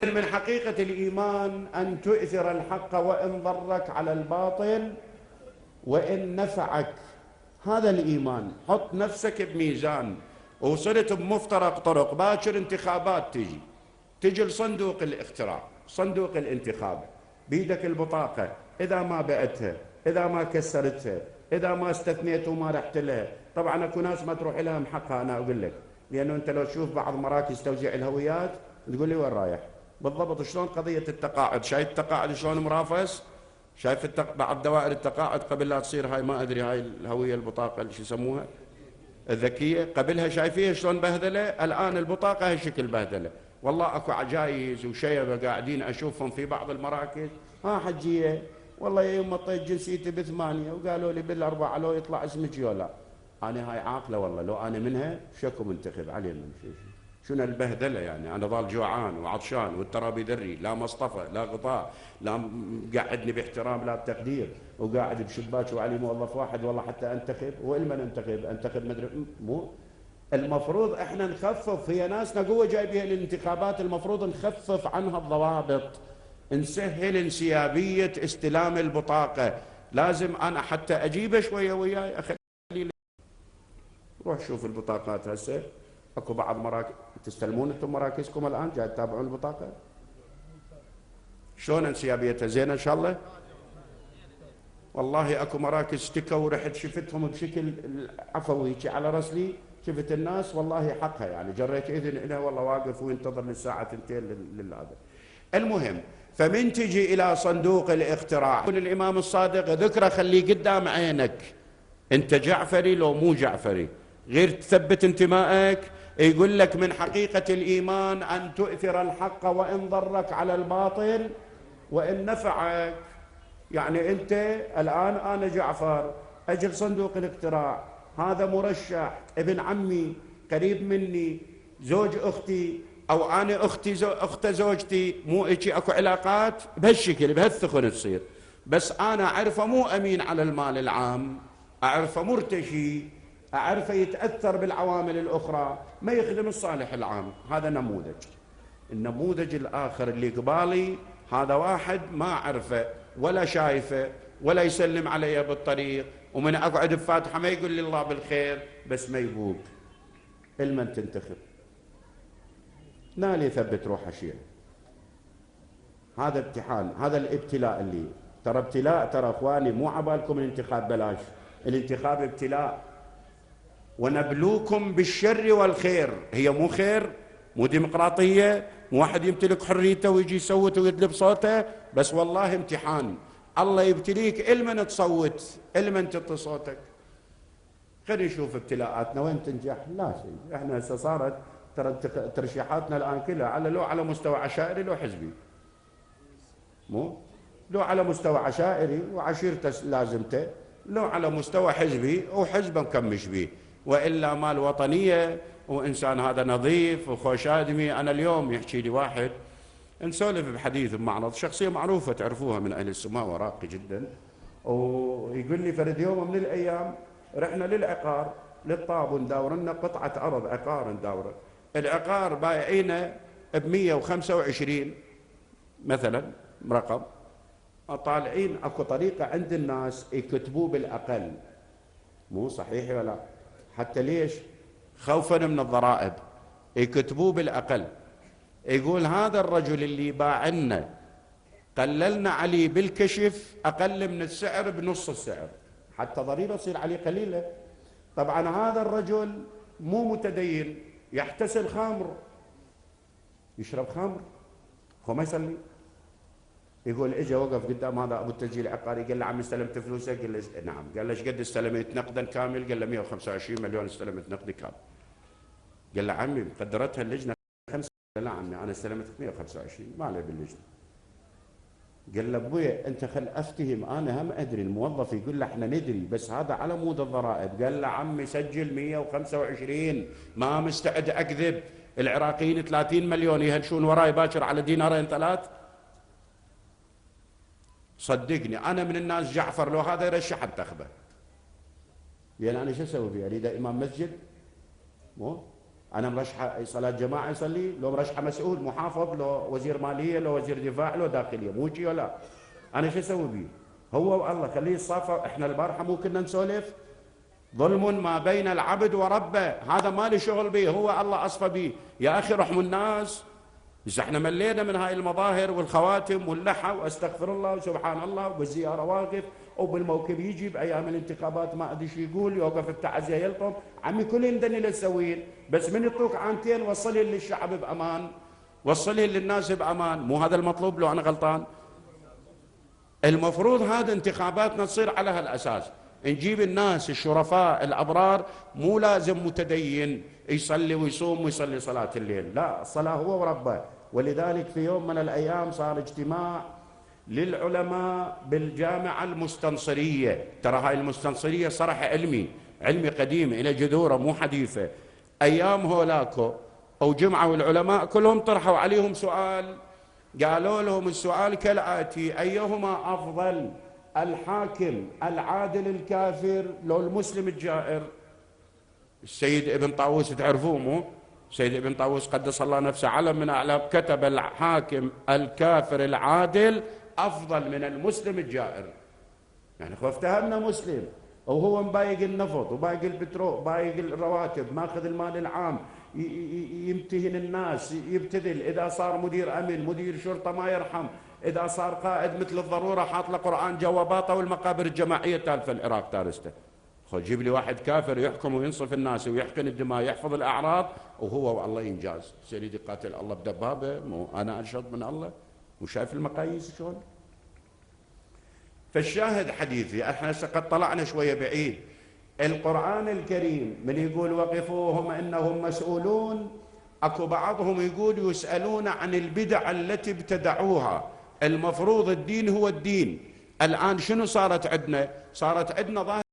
من حقيقة الإيمان أن تؤثر الحق وإن ضرك على الباطل وإن نفعك. هذا الإيمان. حط نفسك بميزان، وصلت بمفترق طرق، باكر انتخابات تجي لصندوق الاقتراع، صندوق الانتخاب، بيدك البطاقة، إذا ما بعتها، إذا ما كسرتها، إذا ما استثنيت وما رحت لها. طبعا أكو ناس ما تروح لها محقها، أنا أقول لك، لأنه أنت لو تشوف بعض مراكز توزيع الهويات تقول لي وين رايح بالضبط. شلون قضية التقاعد؟ شايف التقاعد شلون مرافس؟ شايف بعض دوائر التقاعد قبل لا تصير هاي، ما أدري هاي الهوية البطاقة اللي شو يسموها الذكية، قبلها شايفيها شلون بهذلة؟ الآن البطاقة هالشكل بهذلة. والله أكو عجايز وشيبة قاعدين أشوفهم في بعض المراكز، ها حجية والله يا يوم طيت جنسيتي ب8 وقالوا لي بال4 لو يطلع اسمك يولا. أنا هاي عاقلة والله، لو أنا منها شكو منتخب علي من شنو البهدله يعني؟ انا ضال جوعان وعطشان والترابي ذري، لا مصطفى لا غطاء، لا قعدني باحترام لا بتقدير، وقاعد بشباك وعلي موظف واحد والله حتى انتخب. والمن انتخب مدري مو المفروض احنا نخفف. هي ناسنا قوه جايبيها للانتخابات، المفروض نخفف عنها الضوابط، نسهل انسيابيه استلام البطاقه. لازم انا حتى اجيبه شويه وياي اخلي. روح شوف البطاقات هسه، اكو بعض مراكز تستلمون انتم مراكزكم الان جاي تتابعون البطاقه شلون انسيابيتها زينه ان شاء الله. والله اكو مراكز اشتكوا ورحت شفتهم بشكل عفوي على رسلي، شفت الناس والله حقها يعني، جريت اذن لها والله واقف وينتظر للساعه 2 لهذا. المهم، فمن تجي الى صندوق الاقتراع الامام الصادق ذكره خليه قدام عينك، انت جعفري لو مو جعفري، غير تثبت انتمائك. يقول لك من حقيقة الإيمان أن تؤثر الحق وإن ضرك على الباطل وإن نفعك. يعني أنت الآن أنا جعفر أجل صندوق الاقتراع، هذا مرشح ابن عمي قريب مني، زوج أختي، أو أنا أختي أخت زوجتي، مو إيشي أكو علاقات بهالشكل بهالثخن تصير، بس أنا أعرفه مو أمين على المال العام، أعرفه مرتشي، أعرفه يتأثر بالعوامل الأخرى، ما يخدم الصالح العام. هذا نموذج. النموذج الآخر اللي قبالي هذا واحد ما أعرفه ولا شايفه ولا يسلم علي بالطريق، ومن أقعد بفاتحة ما يقول لي الله بالخير، بس ما يبوق. المن تنتخب؟ نالي ثبت روحه شيء. هذا امتحان، هذا الابتلاء اللي ترى ابتلاء، ترى اخواني مو عبالكم الانتخاب بلاش، الانتخاب ابتلاء. ونبلوكم بالشر والخير، هي مو خير، مو ديمقراطية، مو واحد يمتلك حريته ويجي يصوت ويدلب صوته، بس والله امتحان. الله يبتليك المن تصوت، المن تعطي صوتك. خلينا نشوف ابتلاءاتنا وين تنجح. لا شيء، احنا هسه صارت ترى ترشيحاتنا الان كلها على لو على مستوى عشائري لو حزبي، مو لو على مستوى عشائري وعشيرته لازمته، لو على مستوى حزبي وحزبه مكمش به، والا مال وطنيه وانسان هذا نظيف وخوش ادمي. انا اليوم يحكي لي واحد، نسولف بحديث بمعرض، شخصيه معروفه تعرفوها من اهل السماء وراقي جدا، ويقول لي فرد يوم من الايام رحنا للعقار للطابو نداور لنا قطعه ارض عقار، نداوره العقار بايعينه ب 125 مثلا رقم، طالعين اكو طريقه عند الناس يكتبوه بالاقل، مو صحيح ولا؟ حتى ليش؟ خوفا من الضرائب يكتبوه بالاقل. يقول هذا الرجل اللي باعنا قللنا عليه بالكشف اقل من السعر بنص السعر، حتى ضريبه تصير عليه قليله. طبعا هذا الرجل مو متدين، يحتسل خمر، يشرب خمر، هو ما يصلي. يقول اجى وقف قدام هذا ابو التسجيل العقاري، قال له عم استلمت فلوسك؟ قال له نعم. قال له ايش قد استلمت نقدا كامل؟ قال له 125 مليون استلمت نقدي كامل. قال له عمي مقدرتها اللجنه 5. لا عمي انا استلمت 125 ما علي باللجنه. قال له ابويا انت خل افتهم، انا هم ادري. الموظف يقول له احنا ندري بس هذا على مود الضرائب. قال له عمي سجل 125، ما مستعد اكذب. العراقيين 30 مليون يهلشون وراي باكر على دينارين 3. صدقني انا من الناس جعفر لو هذا يرشح انتخبه، يعني انا شو اسوي فيه؟ اريد امام مسجد؟ مو أنا مرشحة صلاة جماعة يصلي، لو مرشحة مسؤول محافظ، لو وزير مالية، لو وزير دفاع، لو داخلية، مو شي ولا أنا شو أسوي بيه؟ هو والله خليه يتصافى. إحنا البارحة مو كنا نسولف ظلم ما بين العبد وربه، هذا ما لي شغل به، هو الله أصفى به. يا أخي رحموا الناس. إذا احنا ملينا من هاي المظاهر والخواتم واللحى واستغفر الله وسبحان الله والزيارة واقف، وبالموكب يجي بايام الانتخابات ما ادري شو يقول، يوقف التعزيه يلطم، عمي كلهم دني للسوين، بس من يعطوك عانتين وصلي للشعب بامان، وصلي للناس بامان، مو هذا المطلوب لو انا غلطان؟ المفروض هذا انتخاباتنا تصير على هالاساس، نجيب الناس الشرفاء الابرار، مو لازم متدين يصلي ويصوم ويصلي صلاه الليل، لا، الصلاه هو وربه. ولذلك في يوم من الايام صار اجتماع للعلماء بالجامعة المستنصرية. ترى هاي المستنصرية صراحة علمي قديم إلى جذوره مو حديثة. أيام هولاكو أو جمعة العلماء كلهم طرحوا عليهم سؤال، قالوا لهم السؤال كالآتي: أيهما أفضل، الحاكم العادل الكافر لو المسلم الجائر؟ السيد ابن طاووس تعرفوه مو؟ سيد ابن طاووس قدس الله نفسه علم من أعلام، كتب: الحاكم الكافر العادل أفضل من المسلم الجائر. يعني افتهمنا مسلم وهو مبايق النفط وبايق البترول بايق الرواتب، ماخذ المال العام، يمتهن الناس، يبتذل، إذا صار مدير أمن مدير شرطة ما يرحم، إذا صار قائد مثل الضرورة حاط له قرآن جواباته والمقابر الجماعية تالفة العراق تارسته. خذ جيب لي واحد كافر يحكم وينصف الناس ويحقن الدماء يحفظ الأعراض وهو والله ينجاز. سيدي قاتل الله بدبابة، مو أنا أنشط من الله؟ وشايف المقاييس شلون؟ فالشاهد حديثي، احنا قد طلعنا شوية بعيد. القرآن الكريم من يقول وقفوهم إنهم مسؤولون، أكو بعضهم يقول يسألون عن البدع التي ابتدعوها. المفروض الدين هو الدين. الآن شنو صارت عندنا؟ صارت عندنا ظاهرة